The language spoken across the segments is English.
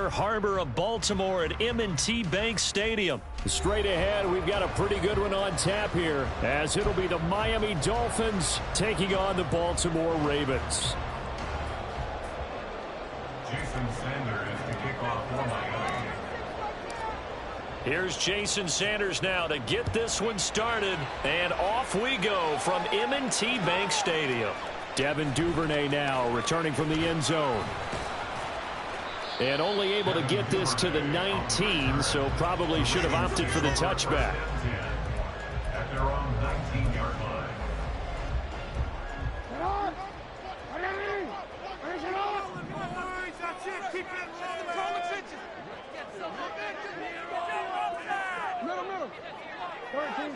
Inner Harbor of Baltimore at M&T Bank Stadium. Straight ahead, we've got a pretty good one on tap here, as it'll be the Miami Dolphins taking on the Baltimore Ravens. Jason Sanders to kick off for Miami. Here's Jason Sanders now to get this one started, and off we go from M&T Bank Stadium. Devin Duvernay now returning from the end zone. And only able to get this to the 19, so probably should have opted for the touchback. At their own 19-yard line. Middle.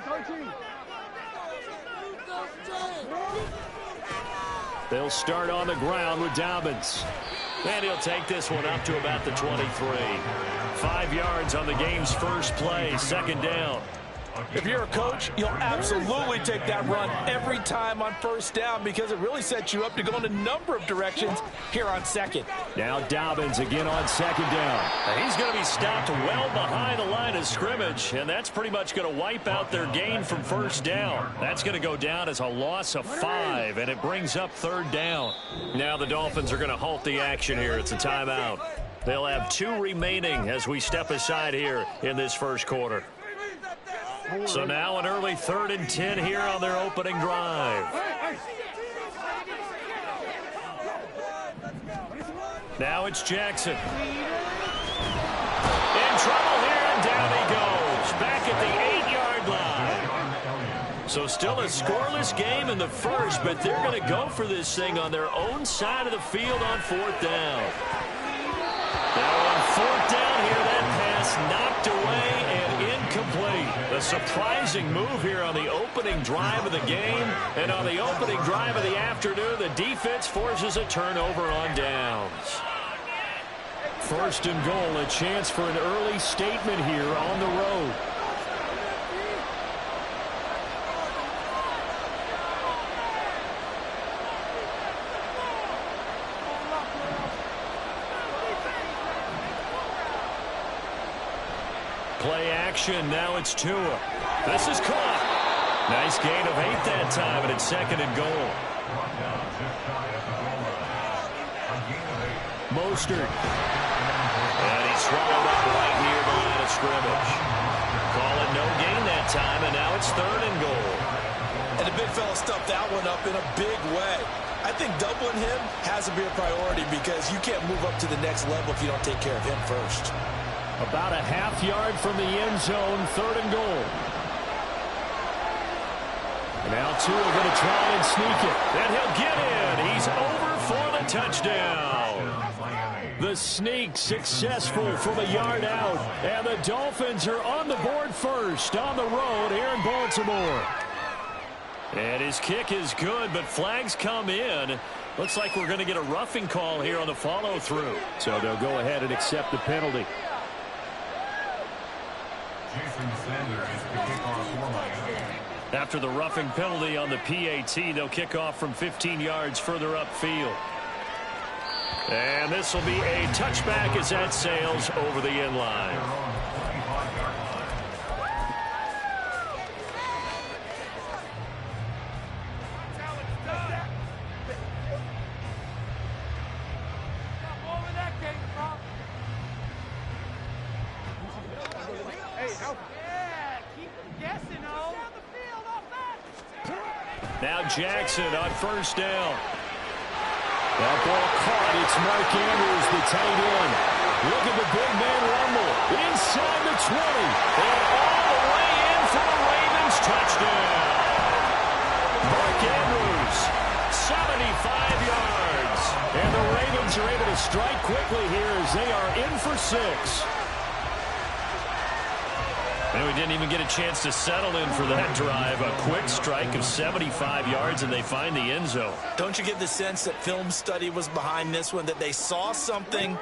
13. They'll start on the ground with Dobbins. And he'll take this one up to about the 23. 5 yards on the game's first play, second down. If you're a coach, you'll absolutely take that run every time on first down because it really sets you up to go in a number of directions here on second. Now Dobbins again on second down. And he's going to be stopped well behind the line of scrimmage, and that's pretty much going to wipe out their gain from first down. That's going to go down as a loss of 5, and it brings up third down. Now the Dolphins are going to halt the action here. It's a timeout. They'll have 2 remaining as we step aside here in this first quarter. So now an early 3rd and 10 here on their opening drive. Now it's Jackson. In trouble here, and down he goes. Back at the 8-yard line. So still a scoreless game in the first, but they're going to go for this thing on their own side of the field on 4th down. Now on 4th down here, that pass knocked away and incomplete. A surprising move here on the opening drive of the game, and on the opening drive of the afternoon, the defense forces a turnover on downs. 1st and goal, a chance for an early statement here on the road. Play action, now it's Tua. This is caught. Nice gain of 8 that time, and it's 2nd and goal. Mostert. And he's swallowed up right near the line of scrimmage. Call it no gain that time, and now it's 3rd and goal. And the big fella stuffed that one up in a big way. I think doubling him has to be a priority because you can't move up to the next level if you don't take care of him first. About a half yard from the end zone, 3rd and goal. And now Tua going to try and sneak it. And he'll get in. He's over for the touchdown. The sneak successful from a yard out. And the Dolphins are on the board first on the road here in Baltimore. And his kick is good, but flags come in. Looks like we're going to get a roughing call here on the follow-through. So they'll go ahead and accept the penalty. Jason Sanders to kick off for Miami. After the roughing penalty on the PAT, they'll kick off from 15 yards further upfield. And this will be a touchback as that sails over the end line. Now Jackson on 1st down. That ball caught. It's Mark Andrews, the tight end. Look at the big man rumble. Inside the 20. And all the way in for the Ravens touchdown. Mark Andrews, 75 yards. And the Ravens are able to strike quickly here as they are in for 6. And we didn't even get a chance to settle in for that drive. A quick strike of 75 yards, and they find the end zone. Don't you get the sense that film study was behind this one, that they saw something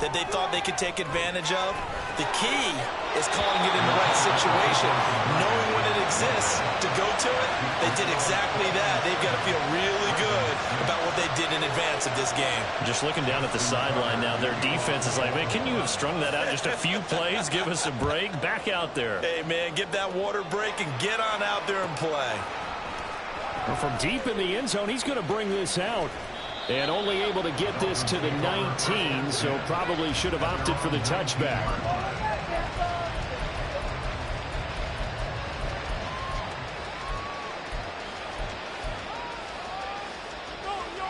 that they thought they could take advantage of? The key is calling it in the right situation, knowing when when it exists, to go to it, they did exactly that. They've got to feel really good about what they did in advance of this game. Just looking down at the sideline now, their defense is like, man, can you have strung that out just a few plays? Give us a break. Back out there. Hey, man, get that water break and get on out there and play. Well, from deep in the end zone, he's going to bring this out. And only able to get this to the 19, so probably should have opted for the touchback.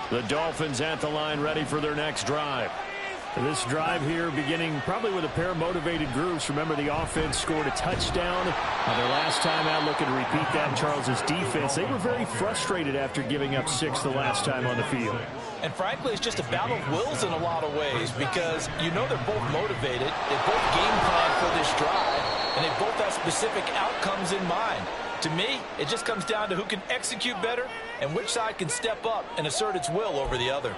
The Dolphins at the line, ready for their next drive. This drive here beginning probably with a pair of motivated groups. Remember, the offense scored a touchdown. Their last time out, looking to repeat that in Charles's defense. They were very frustrated after giving up 6 the last time on the field. And frankly, it's just a battle of wills in a lot of ways because you know they're both motivated. They both game plan for this drive, and they both have specific outcomes in mind. To me, it just comes down to who can execute better and which side can step up and assert its will over the other.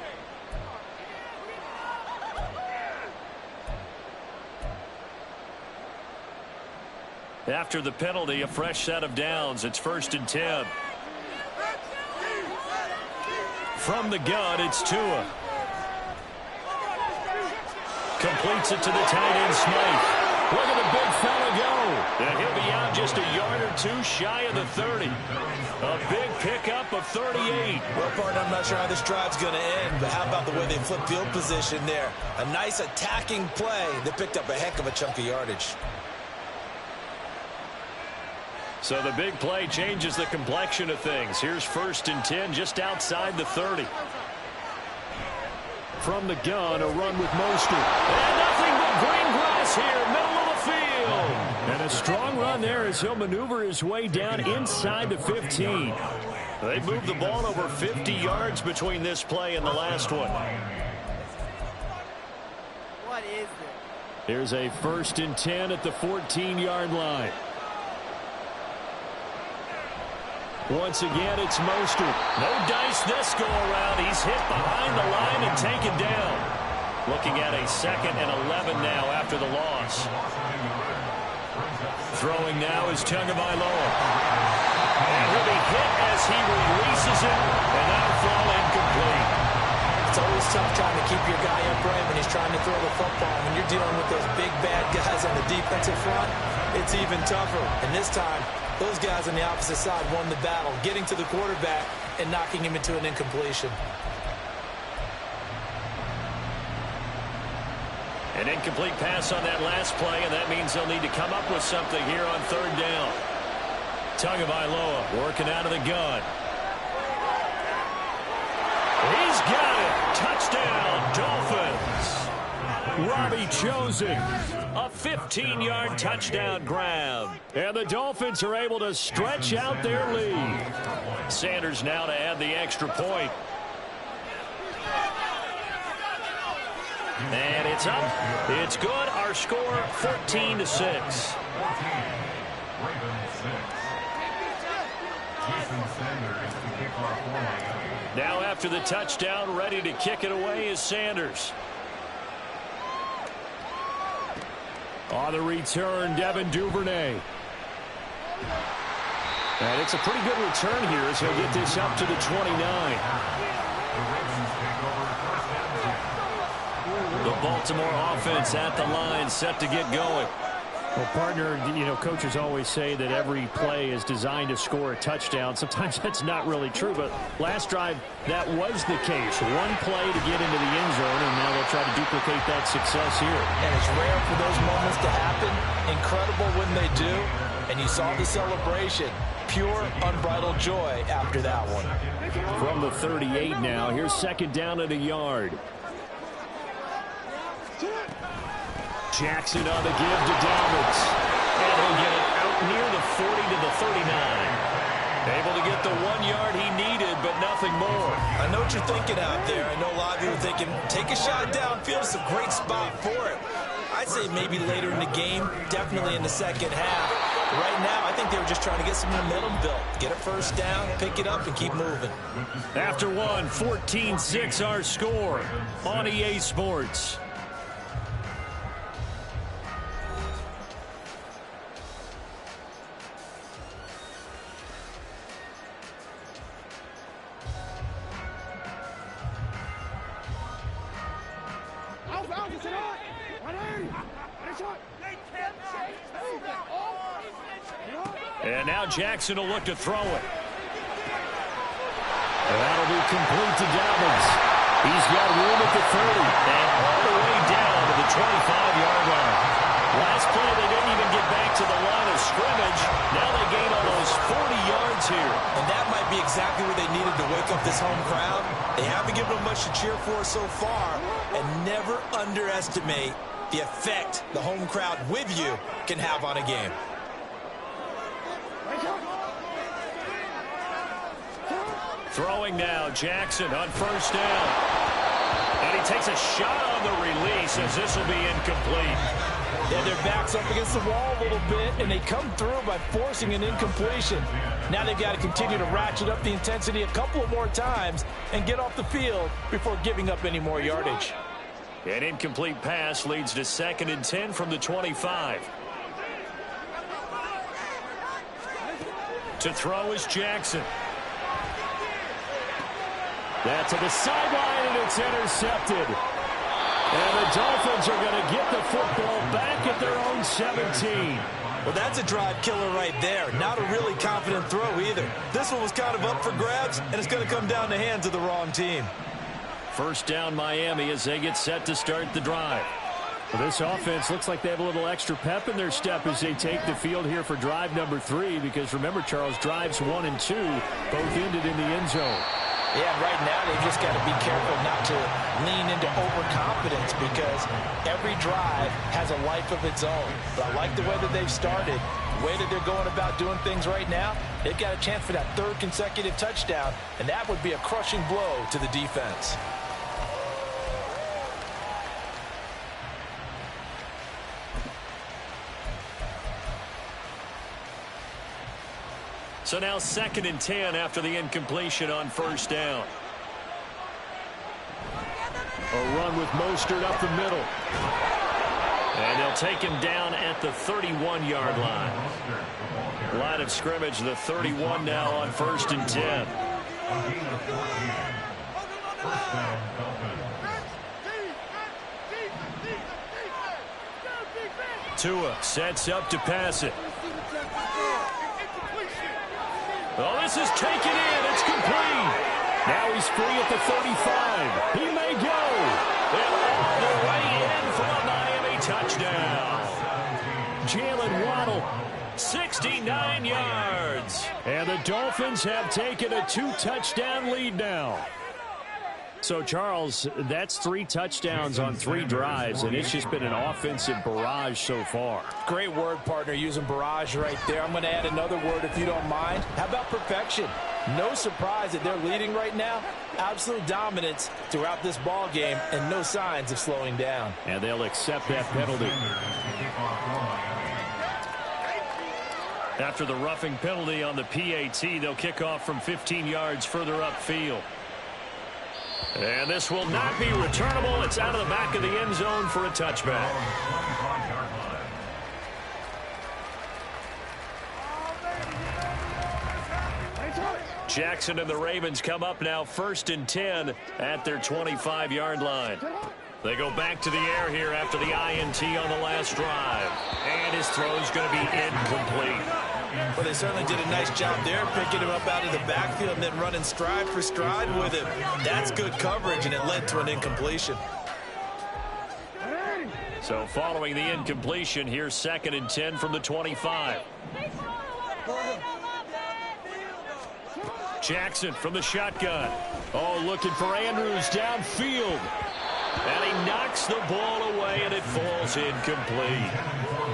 After the penalty, a fresh set of downs. It's 1st and 10. From the gun, it's Tua. Completes it to the tight end, Smythe. Look at the big fella go. And he'll be out just a yard or two shy of the 30. A big pickup of 38. Well, partner, I'm not sure how this drive's going to end, but how about the way they flip field position there? A nice attacking play. They picked up a heck of a chunk of yardage. So the big play changes the complexion of things. Here's 1st and 10 just outside the 30. From the gun, a run with Mostert. And nothing but green grass here, middle of the field. And a strong run there as he'll maneuver his way down inside the 15. They moved the ball over 50 yards between this play and the last one. What is this? Here's a 1st and 10 at the 14-yard line. Once again, it's Mostert. No dice this go-around. He's hit behind the line and taken down. Looking at a 2nd and 11 now after the loss. Throwing now is Tagovailoa. And he'll be hit as he releases it, and that'll fall incomplete. It's always tough trying to keep your guy upright when he's trying to throw the football. When you're dealing with those big, bad guys on the defensive front, it's even tougher. And this time, those guys on the opposite side won the battle, getting to the quarterback and knocking him into an incompletion. An incomplete pass on that last play, and that means they'll need to come up with something here on 3rd down. Tagovailoa working out of the gun. He's got it. Touchdown, Dolphins. Robbie Chosen. A 15-yard touchdown grab. And the Dolphins are able to stretch out their lead. Sanders now to add the extra point. And it's up. It's good. Our score, 14-6. Now after the touchdown, ready to kick it away is Sanders. On the return, Devin Duvernay. And it's a pretty good return here as he'll get this up to the 29. The Baltimore offense at the line, set to get going. Well, partner, you know, coaches always say that every play is designed to score a touchdown. Sometimes that's not really true, but last drive, that was the case. One play to get into the end zone, and now they'll try to duplicate that success here. And it's rare for those moments to happen. Incredible when they do. And you saw the celebration. Pure, unbridled joy after that one. From the 38 now, here's 2nd down at a yard. Jackson on the give to Dalvin. And he'll get it out near the 40 to the 39. Able to get the 1 yard he needed, but nothing more. I know what you're thinking out there. I know a lot of you are thinking, take a shot downfield. It's a great spot for it. I'd say maybe later in the game, definitely in the second half. Right now, I think they were just trying to get some momentum built. Get a first down, pick it up, and keep moving. After one, 14-6 our score on EA Sports. And now Jackson will look to throw it. And that'll be complete to Dobbins. He's got room at the 30 and all the way down to the 25-yard line. Last play, they didn't even get back to the line of scrimmage. Now they gain almost 40 yards here. And that might be exactly what they needed to wake up this home crowd. They haven't given them much to cheer for so far. And never underestimate the effect the home crowd with you can have on a game. Throwing now, Jackson on first down. And he takes a shot on the release as this will be incomplete. Yeah, their back's up against the wall a little bit, and they come through by forcing an incompletion. Now they've got to continue to ratchet up the intensity a couple of more times and get off the field before giving up any more yardage. An incomplete pass leads to 2nd and 10 from the 25. To throw is Jackson. That's to the sideline, and it's intercepted. And the Dolphins are going to get the football back at their own 17. Well, that's a drive killer right there. Not a really confident throw either. This one was kind of up for grabs, and it's going to come down the hands of the wrong team. First down Miami as they get set to start the drive. Well, this offense looks like they have a little extra pep in their step as they take the field here for drive number 3. Because remember, Charles, drives 1 and 2 both ended in the end zone. Yeah, right now they've just got to be careful not to lean into overconfidence because every drive has a life of its own. But I like the way that they've started, the way that they're going about doing things right now. They've got a chance for that 3rd consecutive touchdown, and that would be a crushing blow to the defense. So now 2nd and 10 after the incompletion on first down. A run with Mostert up the middle. And they'll take him down at the 31-yard line. Line of scrimmage, the 31 now on 1st and 10. Tua sets up to pass it. Oh, this is taken in. It's complete. Now he's free at the 35. He may go. And all the way in for a Miami touchdown. Jalen Waddle, 69 yards. And the Dolphins have taken a 2-touchdown lead now. So, Charles, that's 3 touchdowns on 3 drives, and it's just been an offensive barrage so far. Great word, partner, using barrage right there. I'm going to add another word if you don't mind. How about perfection? No surprise that they're leading right now. Absolute dominance throughout this ball game and no signs of slowing down. And they'll accept that penalty. After the roughing penalty on the PAT, they'll kick off from 15 yards further upfield. And this will not be returnable. It's out of the back of the end zone for a touchback. Jackson and the Ravens come up now 1st and 10 at their 25-yard line. They go back to the air here after the INT on the last drive. And his throw is going to be incomplete. Well, they certainly did a nice job there, picking him up out of the backfield and then running stride for stride with him. That's good coverage, and it led to an incompletion. So following the incompletion, here's 2nd and 10 from the 25. Jackson from the shotgun. Oh, looking for Andrews downfield. And he knocks the ball away, and it falls incomplete.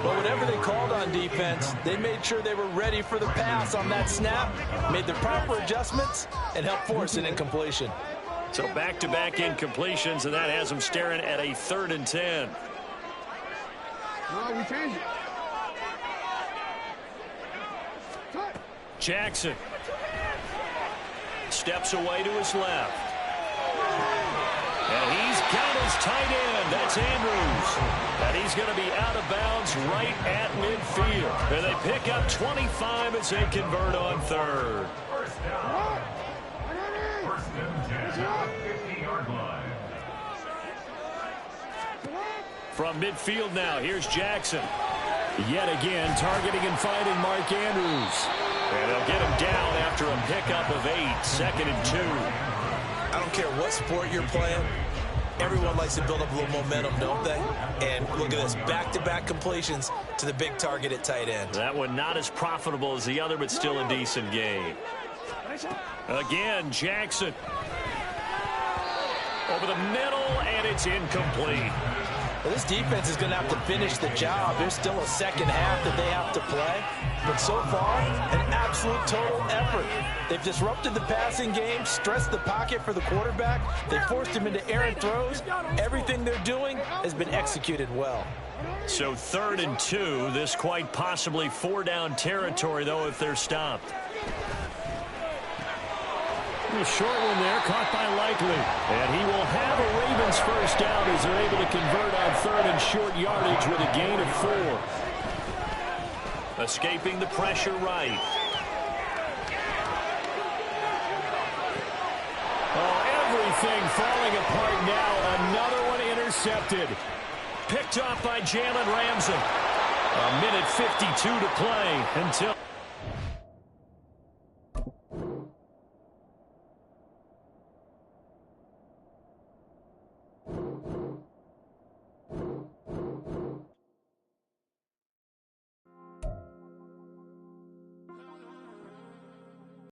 But whatever they called on defense, they made sure they were ready for the pass on that snap, made the proper adjustments, and helped force an incompletion. So back-to-back incompletions, and that has them staring at a 3rd and 10. No, we changed it. Jackson steps away to his left. And he's got his tight end. That's Andrews. And he's going to be out of bounds right at midfield. And they pick up 25 as they convert on 3rd. First down. 15-yard line. From midfield now, here's Jackson. Yet again, targeting and finding Mark Andrews. And they'll get him down after a pickup of 8, 2nd and 2. I don't care what sport you're playing. Everyone likes to build up a little momentum, don't they? And look at this, back-to-back completions to the big target at tight end. That one not as profitable as the other, but still a decent gain. Again, Jackson. Over the middle, and it's incomplete. Well, this defense is going to have to finish the job. There's still a second half that they have to play. But so far, an absolute total effort. They've disrupted the passing game, stressed the pocket for the quarterback. They forced him into errant throws. Everything they're doing has been executed well. So 3rd and 2. This quite possibly 4-down territory, though, if they're stopped. A short one there, caught by Likely. And he will have a Ravens first down as they're able to convert on 3rd and short yardage with a gain of 4. Escaping the pressure right. Oh, everything falling apart now. Another one intercepted. Picked off by Jalen Ramsey. A minute 52 to play until...